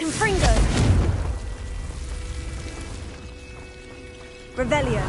Confringo. Revelio.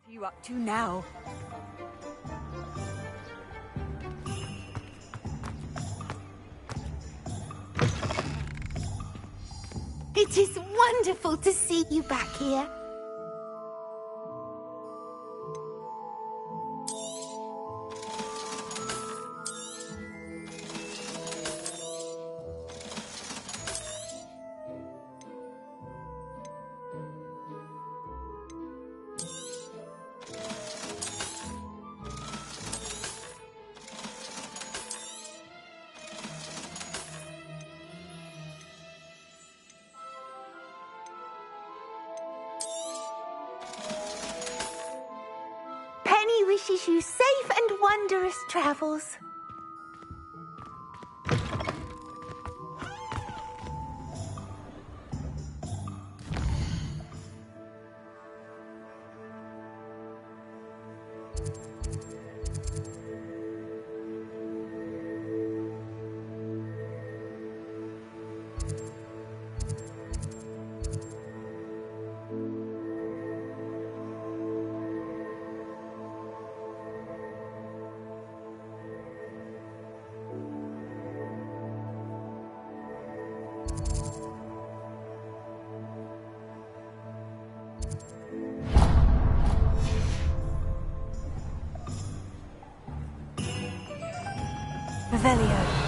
What are you up to now? It is wonderful to see you back here. Wishes you safe and wondrous travels. Revelio.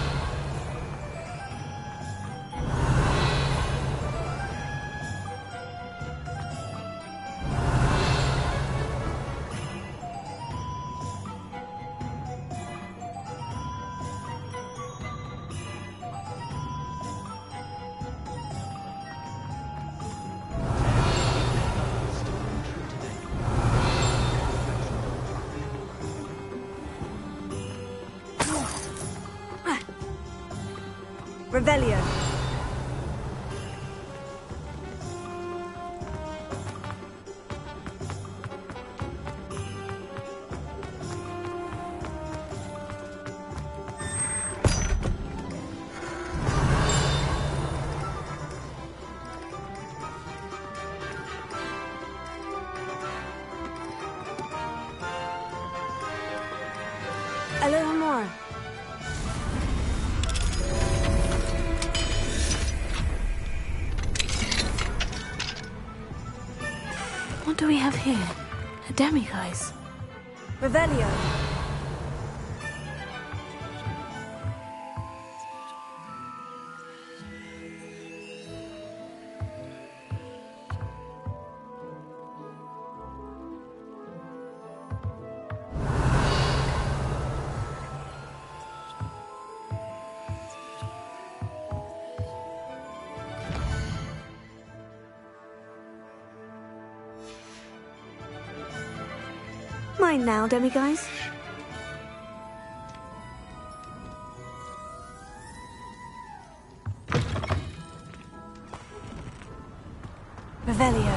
Revelio. A little more. What do we have here? A demiguise. Revelio. Mine now, demiguise. Revelio.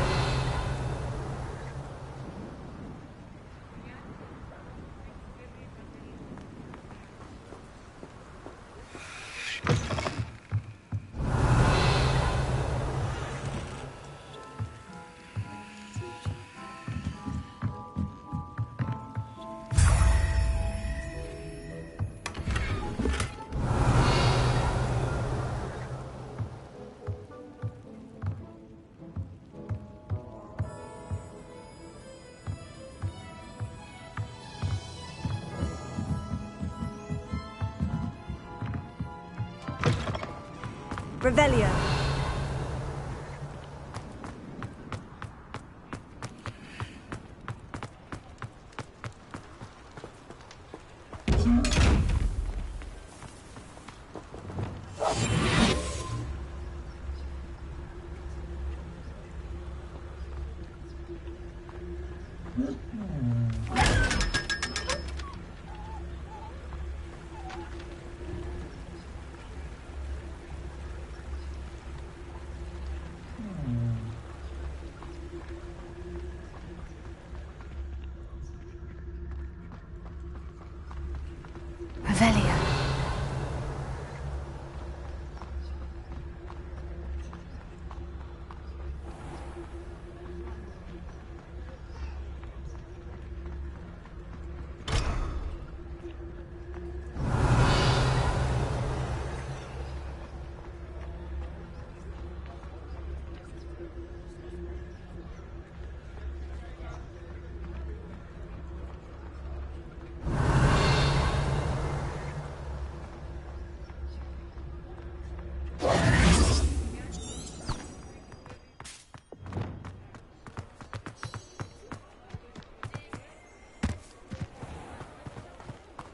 Revelio. Revelio.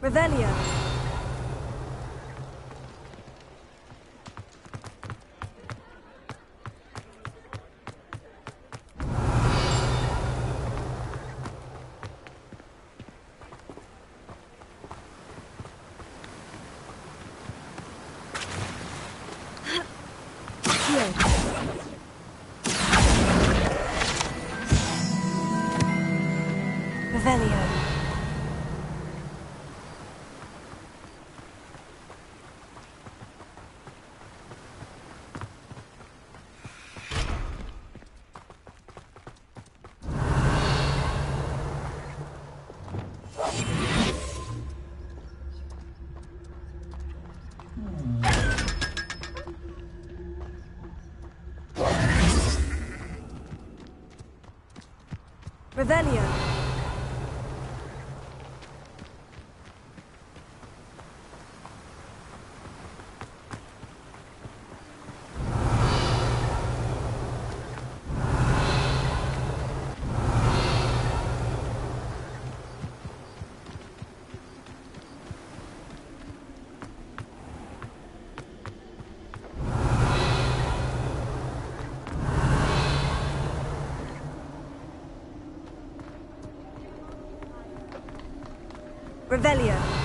Revelio. Revelio. Revelio. Revelio.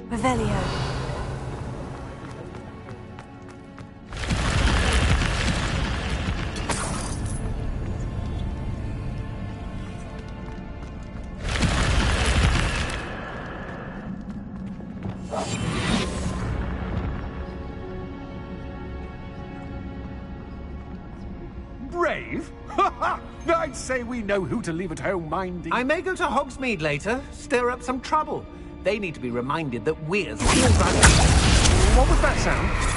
Revelio. Brave? Ha ha! I'd say we know who to leave at home minding. I may go to Hogsmeade later, stir up some trouble. They need to be reminded that we're the real What was that sound?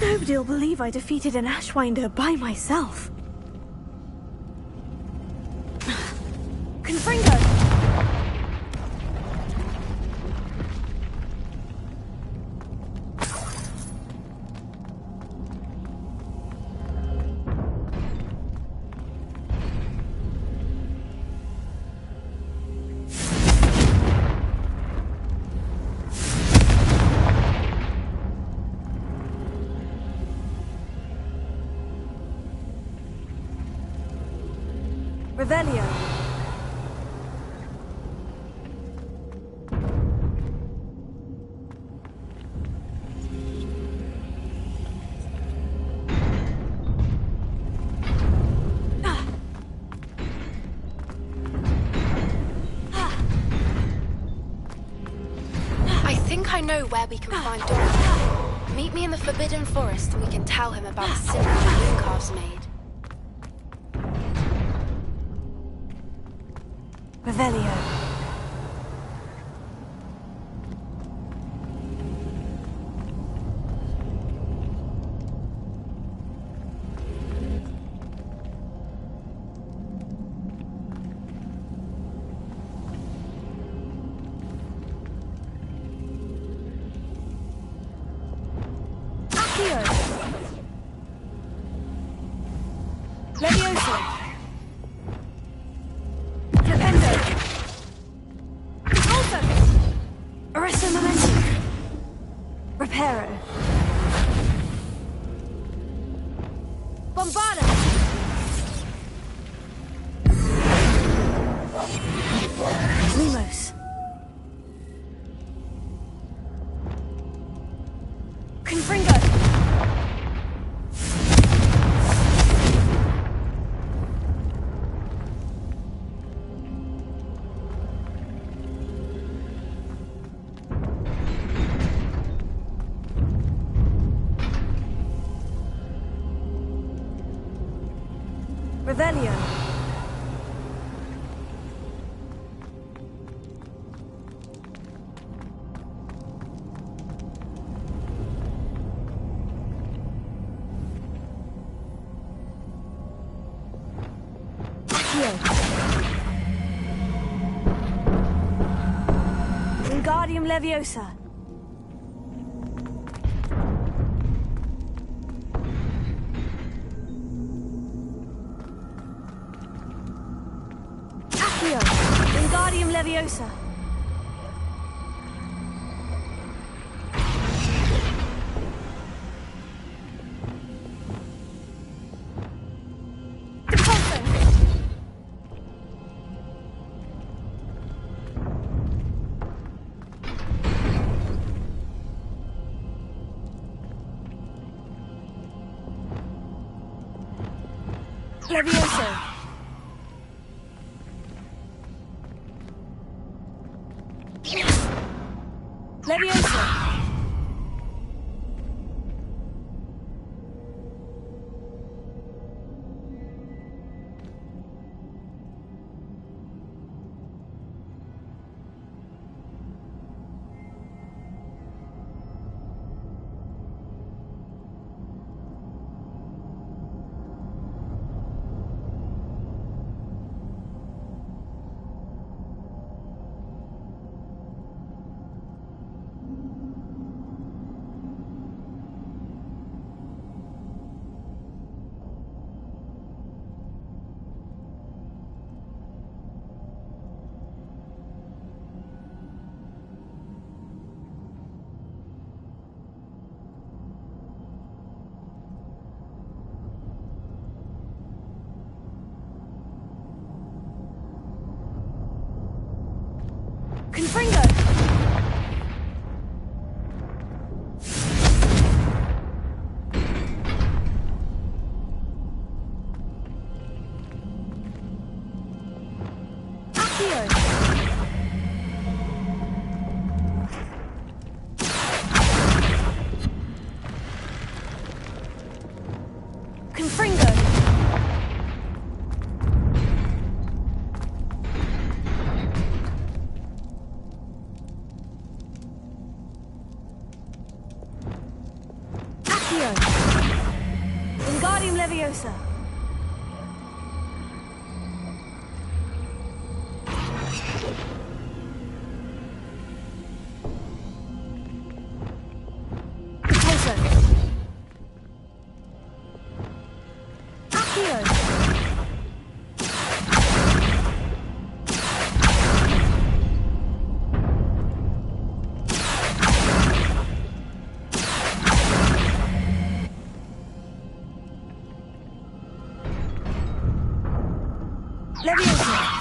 Nobody'll believe I defeated an Ashwinder by myself. Confringo! Revelio. I think I know where we can find Dorothy. Meet me in the Forbidden Forest and we can tell him about the symbol the moon calves made. Revelio. Accio. Leviosa. Flipendo. Alto. Arresto Momentum. Reparo. Bombarda. Limos. Confringo. Revelio. Accio. Wingardium Leviosa. Accio. Wingardium Leviosa. Depulso. Levioso. Leviosa. Leviosa. Torso. Accio. Leviosa.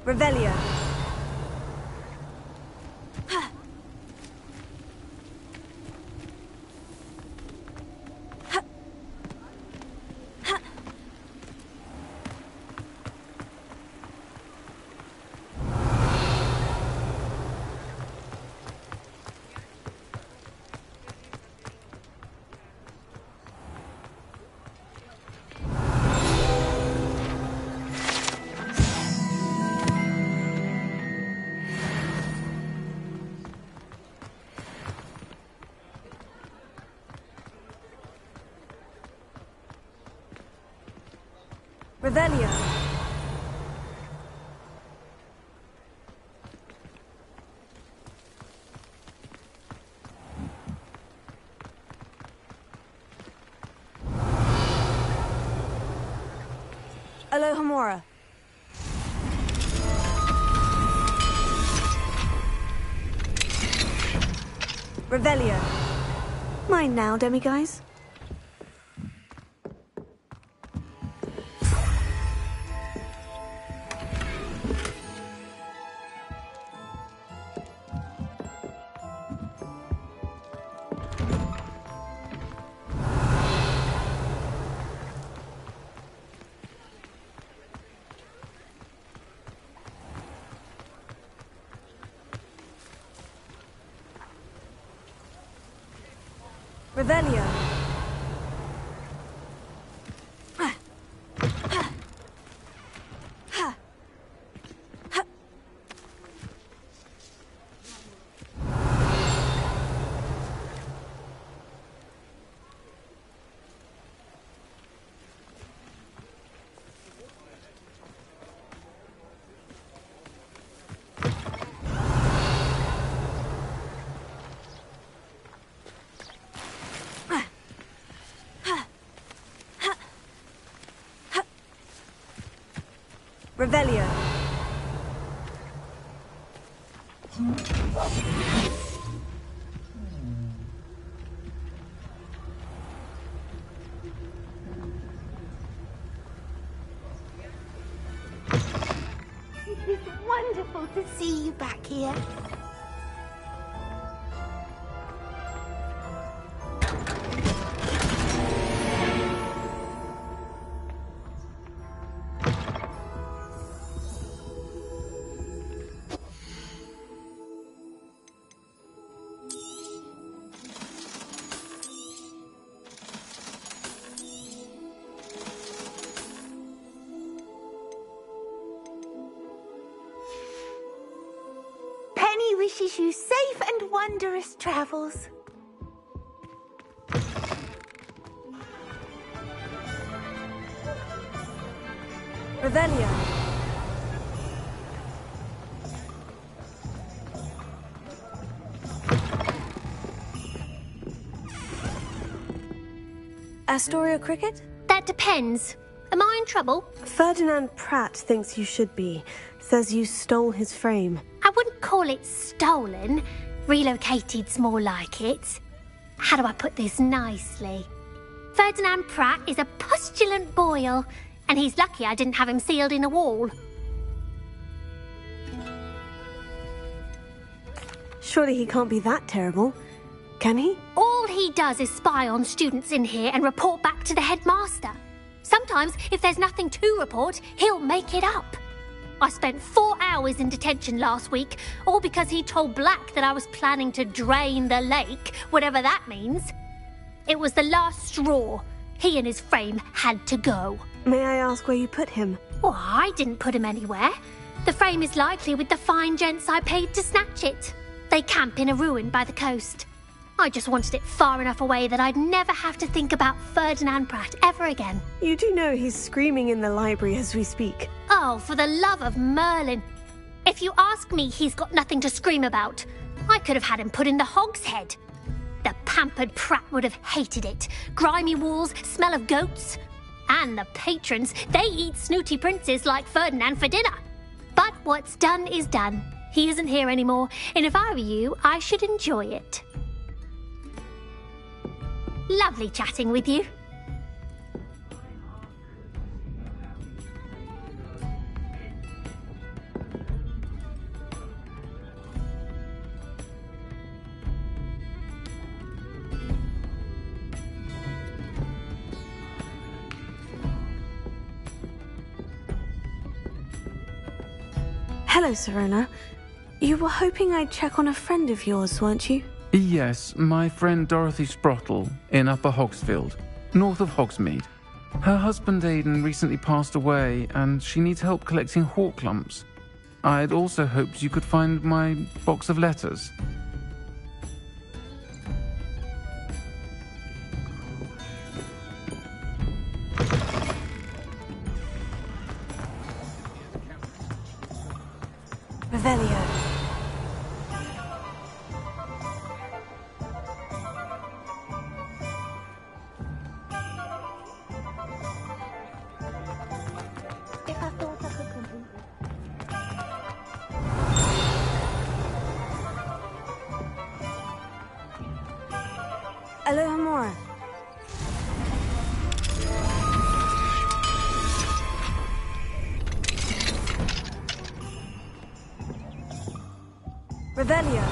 Revelio. Revelio. Alohomora. Revelio. Mine now, demiguise. Revelio. Revelio. It's wonderful to see you back here. Penny wishes you safe and wondrous travels. Revelio. Astoria Cricket? That depends. Am I in trouble? Ferdinand Pratt thinks you should be. Says you stole his frame. I wouldn't call it stolen. Relocated's more like it. How do I put this nicely? Ferdinand Pratt is a postulant boil, and he's lucky I didn't have him sealed in a wall. Surely he can't be that terrible, can he? All he does is spy on students in here and report back to the headmaster. Sometimes, if there's nothing to report, he'll make it up. I spent 4 hours in detention last week, all because he told Black that I was planning to drain the lake, whatever that means. It was the last straw. He and his frame had to go. May I ask where you put him? Well, I didn't put him anywhere. The frame is likely with the fine gents I paid to snatch it. They camp in a ruin by the coast. I just wanted it far enough away that I'd never have to think about Ferdinand Pratt ever again. You do know he's screaming in the library as we speak. Oh, for the love of Merlin. If you ask me, he's got nothing to scream about. I could have had him put in the hogshead. The pampered Pratt would have hated it. Grimy walls, smell of goats. And the patrons, they eat snooty princes like Ferdinand for dinner. But what's done is done. He isn't here anymore, and if I were you, I should enjoy it. Lovely chatting with you. Hello, Serena. You were hoping I'd check on a friend of yours, weren't you? Yes, my friend Dorothy Sprottle in Upper Hogsfield, north of Hogsmeade. Her husband Aidan recently passed away and she needs help collecting hawk lumps. I'd also hoped you could find my box of letters. Revelio. Alohomora. Revelio.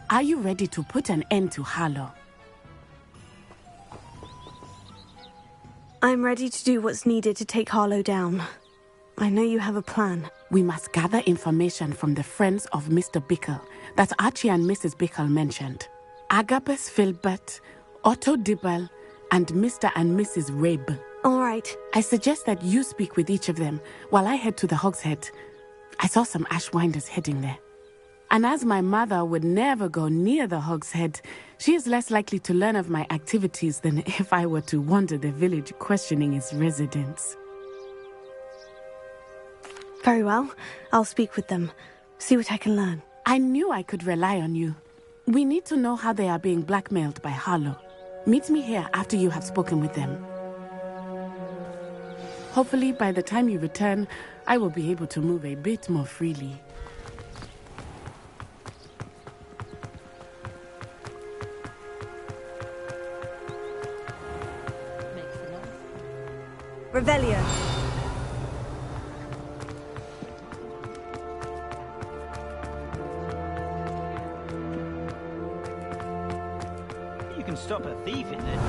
Are you ready to put an end to Harlow? I'm ready to do what's needed to take Harlow down. I know you have a plan. We must gather information from the friends of Mr. Bickle that Archie and Mrs. Bickle mentioned. Agabus Filbert, Otto Dibble, and Mr. and Mrs. Rabe. All right. I suggest that you speak with each of them while I head to the Hog's Head. I saw some Ashwinders heading there. And as my mother would never go near the Hog's Head, she is less likely to learn of my activities than if I were to wander the village questioning its residents. Very well. I'll speak with them. See what I can learn. I knew I could rely on you. We need to know how they are being blackmailed by Harlow. Meet me here after you have spoken with them. Hopefully, by the time you return, I will be able to move a bit more freely. Revelio. You can stop a thief in there.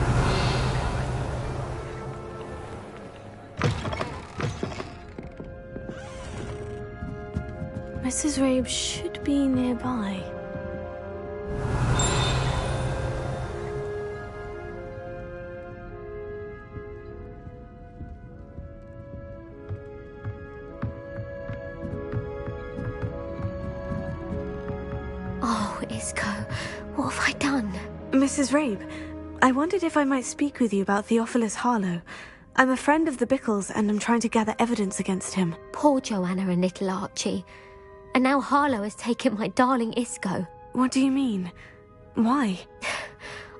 Mrs. Rabe should be nearby. Oh, Isco, what have I done? Mrs. Rabe, I wondered if I might speak with you about Theophilus Harlow. I'm a friend of the Bickles and I'm trying to gather evidence against him. Poor Joanna and little Archie. And now Harlow has taken my darling Isco. What do you mean? Why?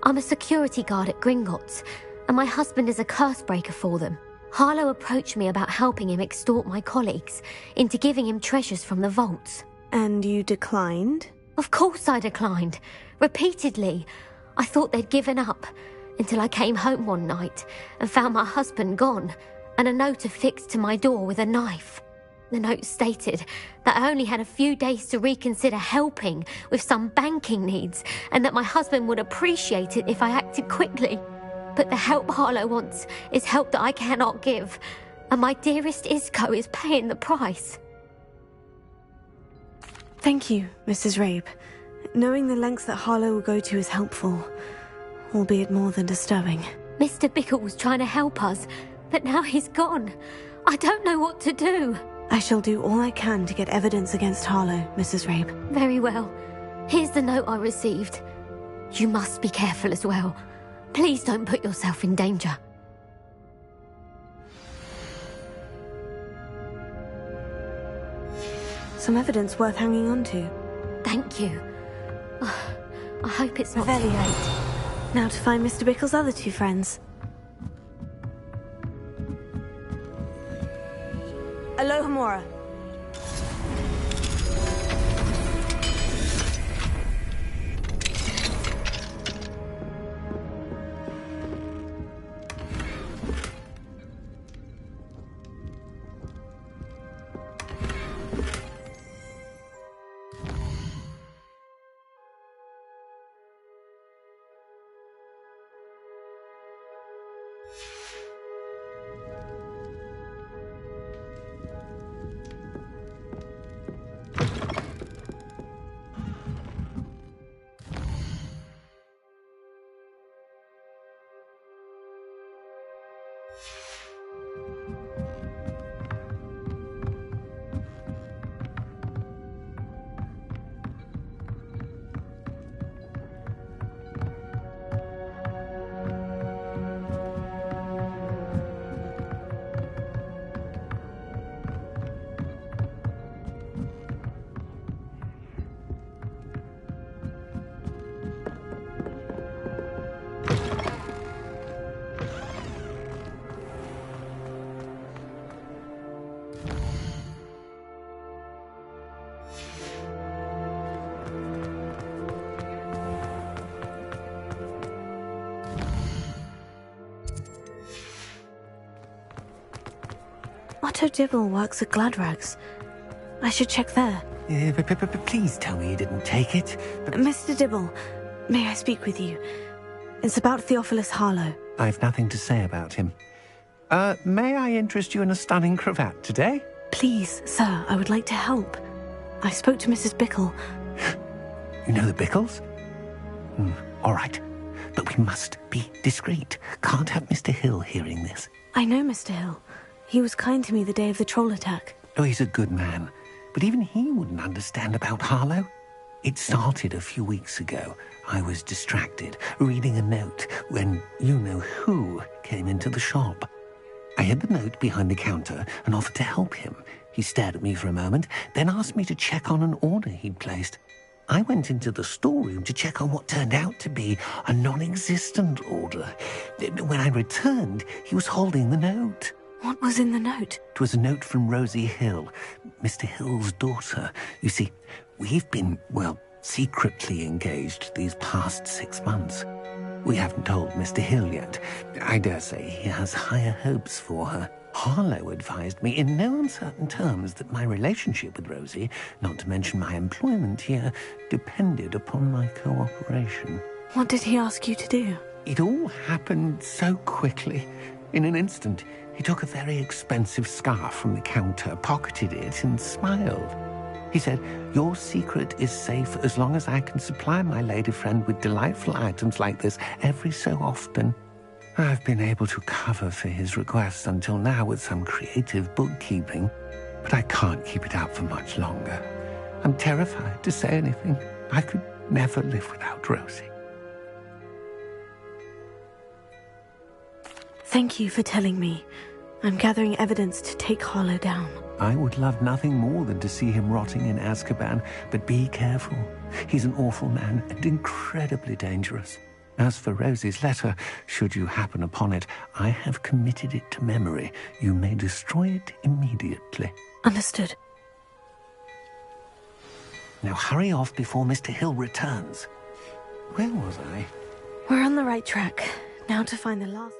I'm a security guard at Gringotts, and my husband is a curse breaker for them. Harlow approached me about helping him extort my colleagues into giving him treasures from the vaults. And you declined? Of course I declined. Repeatedly. I thought they'd given up, until I came home one night and found my husband gone, and a note affixed to my door with a knife. The note stated that I only had a few days to reconsider helping with some banking needs, and that my husband would appreciate it if I acted quickly. But the help Harlow wants is help that I cannot give, and my dearest Isco is paying the price. Thank you, Mrs. Rabe. Knowing the lengths that Harlow will go to is helpful, albeit more than disturbing. Mr. Bickle was trying to help us, but now he's gone. I don't know what to do. I shall do all I can to get evidence against Harlow, Mrs. Rabe. Very well. Here's the note I received. You must be careful as well. Please don't put yourself in danger. Some evidence worth hanging on to. Thank you. I hope it's not too Revelio. late. Now to find Mr. Bickle's other two friends. Alohomora. Dr. Dibble works at Gladrags. I should check there. Please tell me you didn't take it. Mr. Dibble, may I speak with you? It's about Theophilus Harlow. I've nothing to say about him. May I interest you in a stunning cravat today? Please, sir, I would like to help. I spoke to Mrs. Bickle. You know the Bickles? All right. But we must be discreet. Can't have Mr. Hill hearing this. I know Mr. Hill. He was kind to me the day of the troll attack. Oh, he's a good man. But even he wouldn't understand about Harlow. It started a few weeks ago. I was distracted, reading a note, when you-know-who came into the shop. I hid the note behind the counter and offered to help him. He stared at me for a moment, then asked me to check on an order he'd placed. I went into the storeroom to check on what turned out to be a non-existent order. When I returned, he was holding the note. What was in the note? It was a note from Rosie Hill, Mr. Hill's daughter. You see, we've been, secretly engaged these past 6 months. We haven't told Mr. Hill yet. I dare say he has higher hopes for her. Harlow advised me in no uncertain terms that my relationship with Rosie, not to mention my employment here, depended upon my cooperation. What did he ask you to do? It all happened so quickly. In an instant, he took a very expensive scarf from the counter, pocketed it, and smiled. He said, "Your secret is safe as long as I can supply my lady friend with delightful items like this every so often." I've been able to cover for his request until now with some creative bookkeeping, but I can't keep it up for much longer. I'm terrified to say anything. I could never live without Rosie. Thank you for telling me. I'm gathering evidence to take Harlow down. I would love nothing more than to see him rotting in Azkaban, but be careful. He's an awful man and incredibly dangerous. As for Rosie's letter, should you happen upon it, I have committed it to memory. You may destroy it immediately. Understood. Now hurry off before Mr. Hill returns. Where was I? We're on the right track. Now to find the last...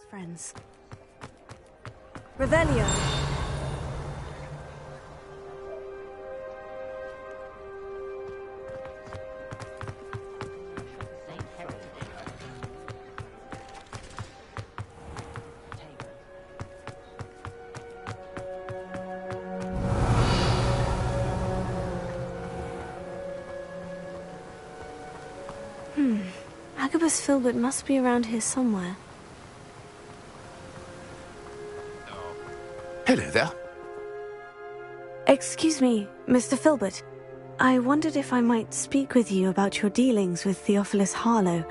friends. Revelio. Agabus Filbert must be around here somewhere. Hello there. Excuse me, Mr. Filbert. I wondered if I might speak with you about your dealings with Theophilus Harlow.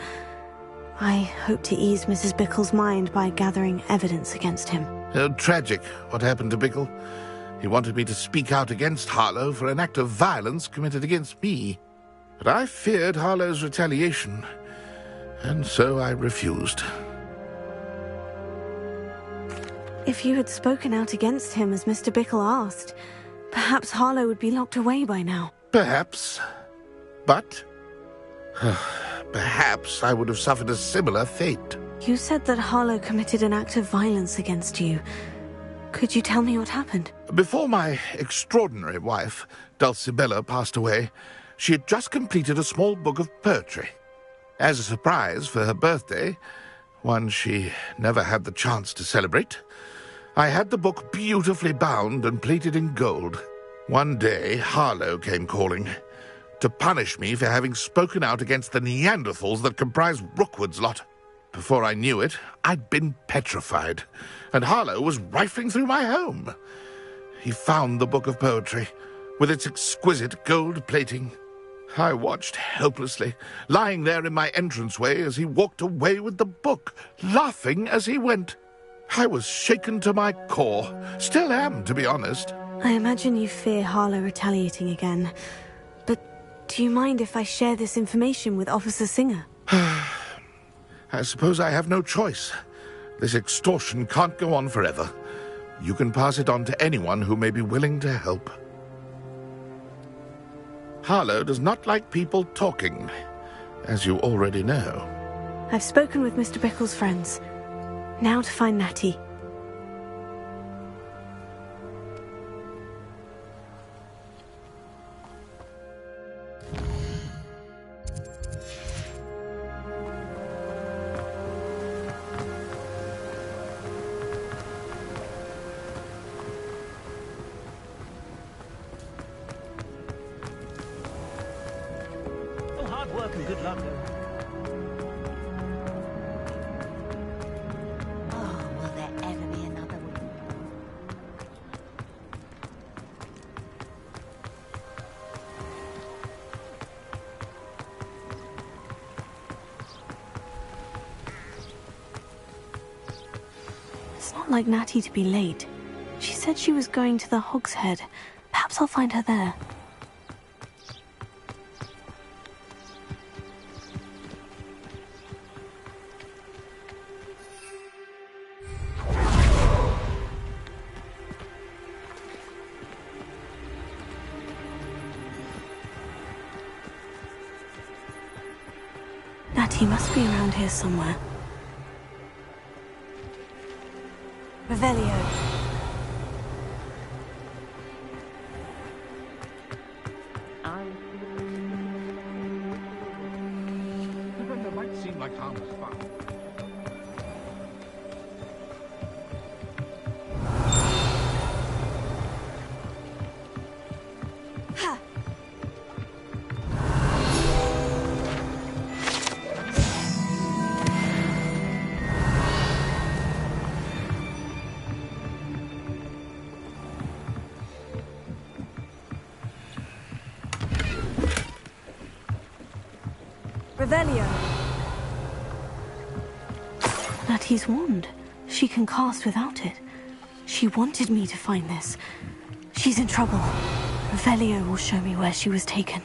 I hope to ease Mrs. Bickle's mind by gathering evidence against him. Tragic, what happened to Bickle. He wanted me to speak out against Harlow for an act of violence committed against me. But I feared Harlow's retaliation, and so I refused. If you had spoken out against him as Mr. Bickle asked, perhaps Harlow would be locked away by now. Perhaps. But perhaps I would have suffered a similar fate. You said that Harlow committed an act of violence against you. Could you tell me what happened? Before my extraordinary wife, Dulcibella, passed away, she had just completed a small book of poetry. As a surprise for her birthday, one she never had the chance to celebrate, I had the book beautifully bound and plated in gold. One day, Harlow came calling to punish me for having spoken out against the Neanderthals that comprise Rookwood's lot. Before I knew it, I'd been petrified, and Harlow was rifling through my home. He found the book of poetry, with its exquisite gold plating. I watched helplessly, lying there in my entranceway as he walked away with the book, laughing as he went. I was shaken to my core. Still am, to be honest. I imagine you fear Harlow retaliating again. But do you mind if I share this information with Officer Singer? I suppose I have no choice. This extortion can't go on forever. You can pass it on to anyone who may be willing to help. Harlow does not like people talking, as you already know. I've spoken with Mr. Bickle's friends. Now to find Natty. Oh, hard work and good luck. Oh, will there ever be another one? It's not like Natty to be late. She said she was going to the Hog's Head. Perhaps I'll find her there. Natty must be around here somewhere. Revelio. That might seem like harmless fun. Revelio. Natty's wand. She can cast without it. She wanted me to find this. She's in trouble. Revelio will show me where she was taken.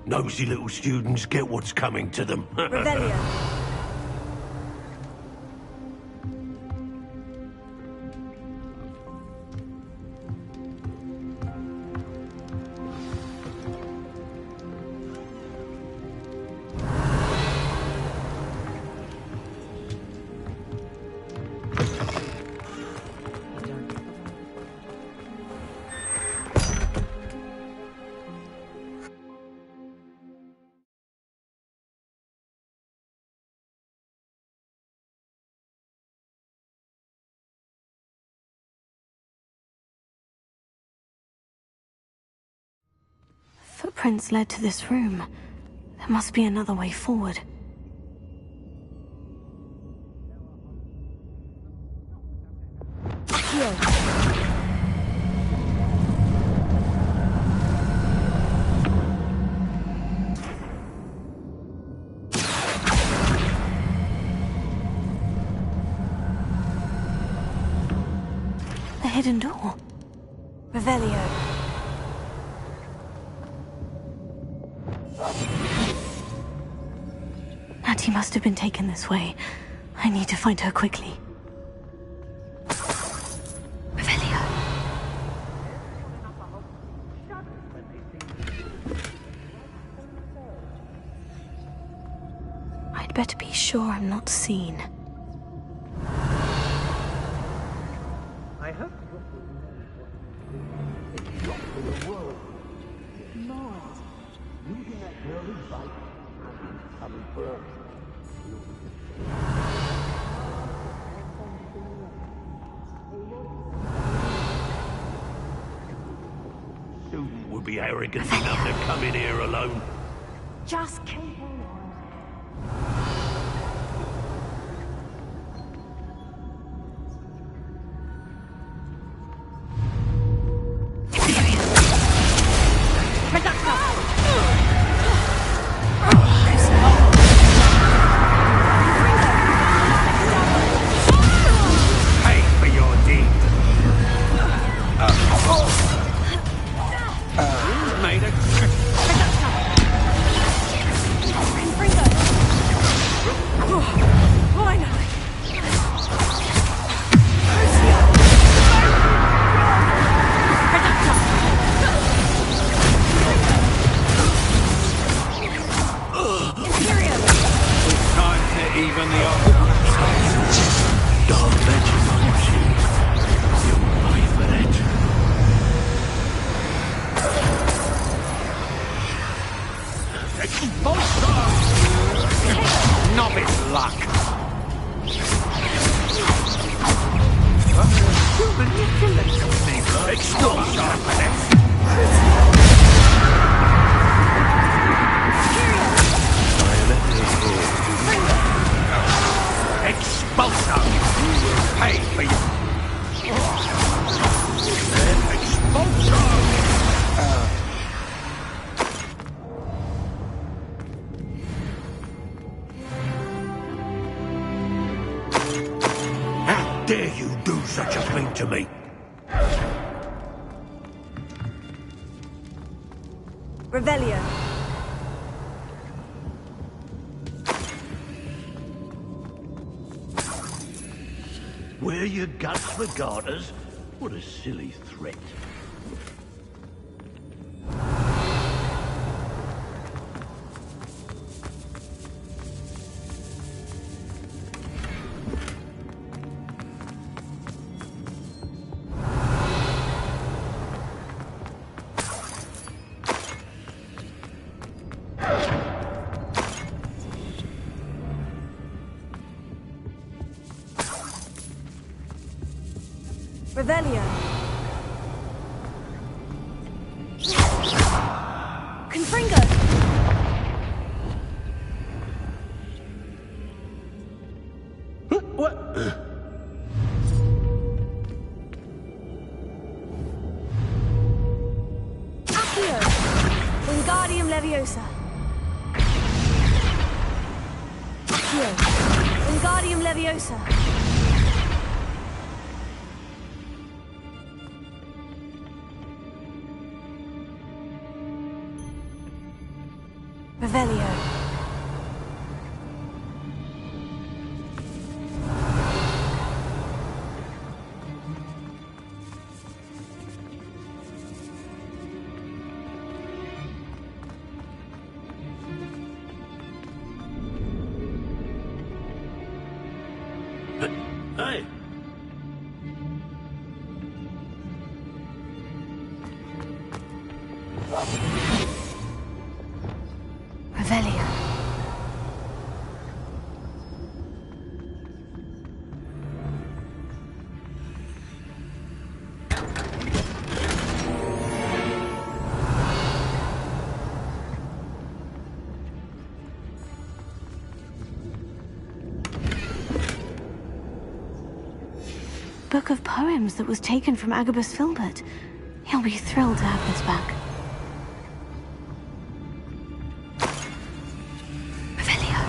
Nosy little students get what's coming to them. Revelio. Footprints led to this room. There must be another way forward. Here. The hidden door. Revelio. Natty must have been taken this way. I need to find her quickly. Revelio. I'd better be sure I'm not seen. I hope the world. Mars. Using that girl's bike. Coming for us. Student would be arrogant enough to come in here alone. Just keep on. Made a So, you will pay for your... How dare you do such a thing to me? Revelio. Wear your guts for garters? What a silly threat. Revelio. Confringo. What? Accio. Wingardium Leviosa. Accio. Wingardium Leviosa. Revelio. Hey! Revelio. Book of poems that was taken from Agabus Filbert. He'll be thrilled to have this back. Revelio.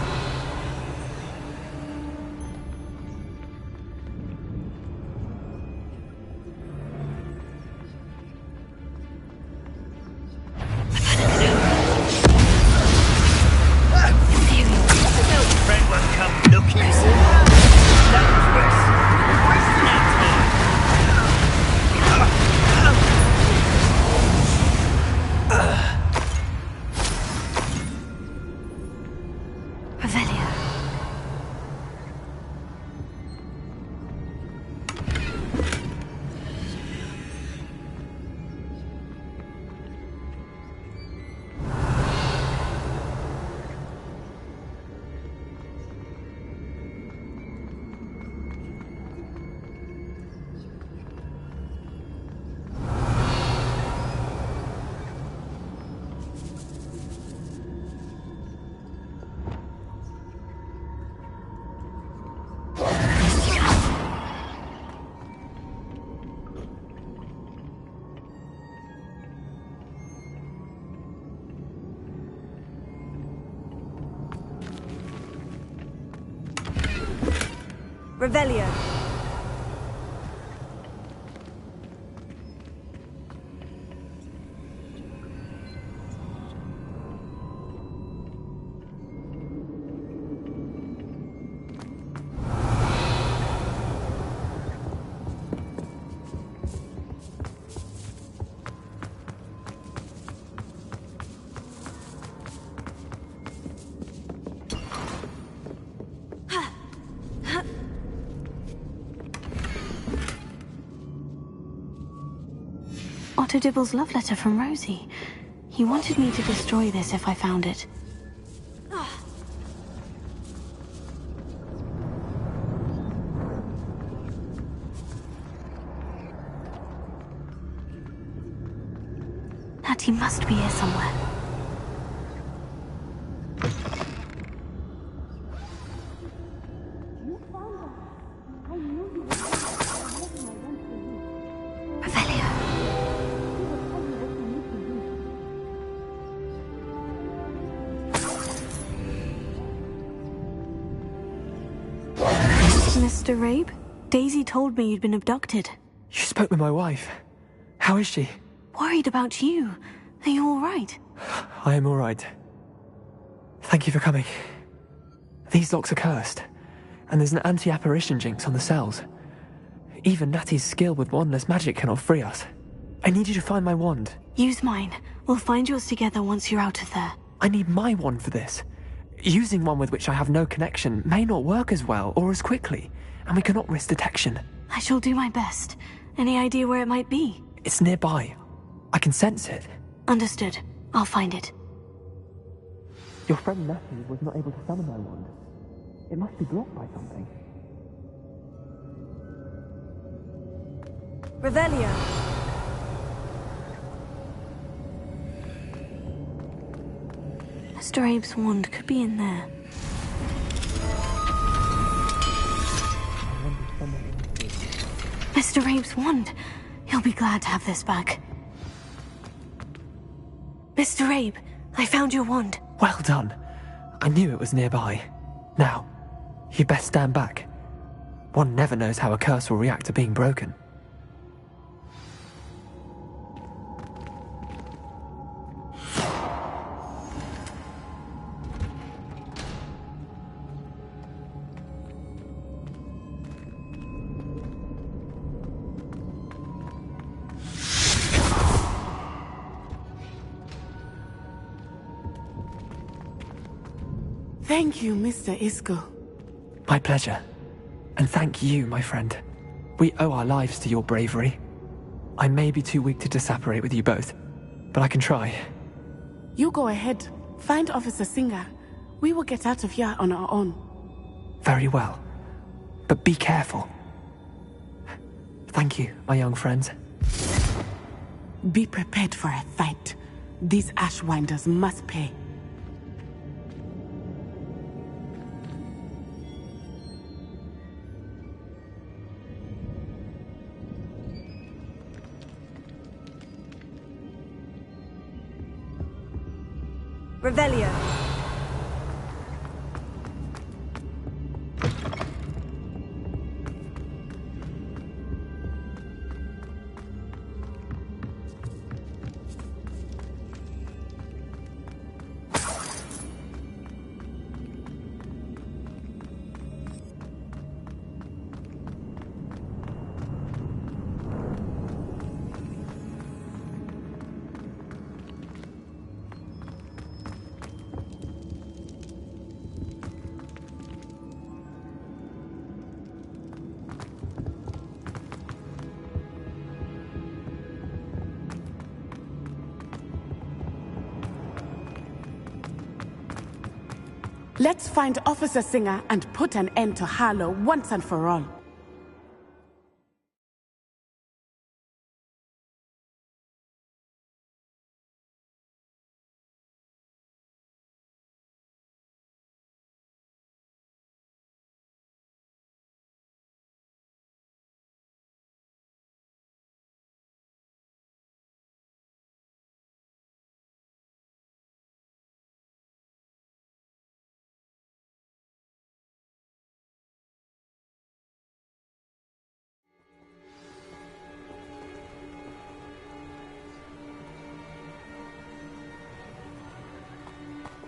Friend won't come looking. Revelio. Revelio. Otto Dibble's love letter from Rosie. He wanted me to destroy this if I found it. Natty must be here somewhere. Mr. Rabe? Daisy told me you'd been abducted. You spoke with my wife. How is she? Worried about you. Are you all right? I am all right. Thank you for coming. These locks are cursed, and there's an anti-apparition jinx on the cells. Even Natty's skill with wandless magic cannot free us. I need you to find my wand. Use mine. We'll find yours together once you're out of there. I need my wand for this. Using one with which I have no connection may not work as well or as quickly, and we cannot risk detection. I shall do my best. Any idea where it might be? It's nearby. I can sense it. Understood. I'll find it. Your friend Natty was not able to summon my wand. It must be blocked by something. Revelio. Mr. Abe's wand could be in there. Mr. Abe's wand. He'll be glad to have this back. Mr. Abe, I found your wand. Well done. I knew it was nearby. Now, you best stand back. One never knows how a curse will react to being broken. Thank you, Mr. Isco. My pleasure. And thank you, my friend. We owe our lives to your bravery. I may be too weak to disapparate with you both, but I can try. You go ahead. Find Officer Singer. We will get out of here on our own. Very well. But be careful. Thank you, my young friends. Be prepared for a fight. These Ashwinders must pay. Revelio. Let's find Officer Singer and put an end to Harlow once and for all.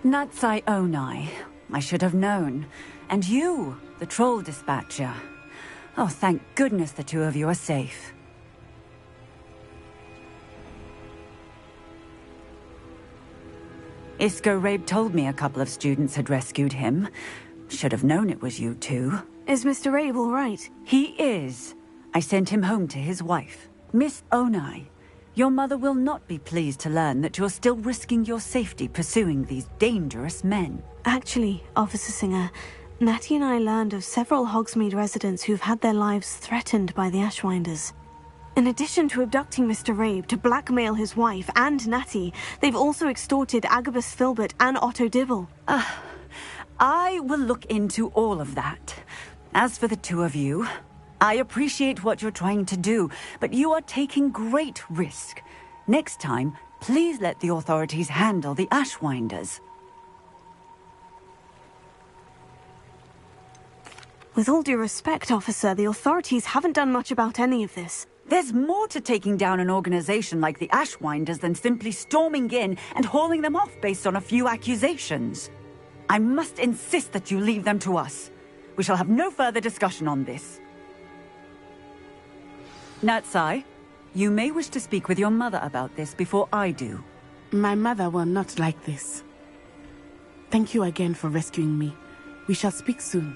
Natsai Onai. I should have known. And you, the troll dispatcher. Oh, thank goodness the two of you are safe. Isco Rabe told me a couple of students had rescued him. Should have known it was you two. Is Mr. Rabe all right? He is. I sent him home to his wife. Miss Onai, your mother will not be pleased to learn that you're still risking your safety pursuing these dangerous men. Actually, Officer Singer, Natty and I learned of several Hogsmeade residents who've had their lives threatened by the Ashwinders. In addition to abducting Mr. Rabe to blackmail his wife and Natty, they've also extorted Agabus Filbert and Otto Dibble. I will look into all of that. As for the two of you, I appreciate what you're trying to do, but you are taking great risk. Next time, please let the authorities handle the Ashwinders. With all due respect, officer, the authorities haven't done much about any of this. There's more to taking down an organization like the Ashwinders than simply storming in and hauling them off based on a few accusations. I must insist that you leave them to us. We shall have no further discussion on this. Natsai, you may wish to speak with your mother about this before I do. My mother will not like this. Thank you again for rescuing me. We shall speak soon.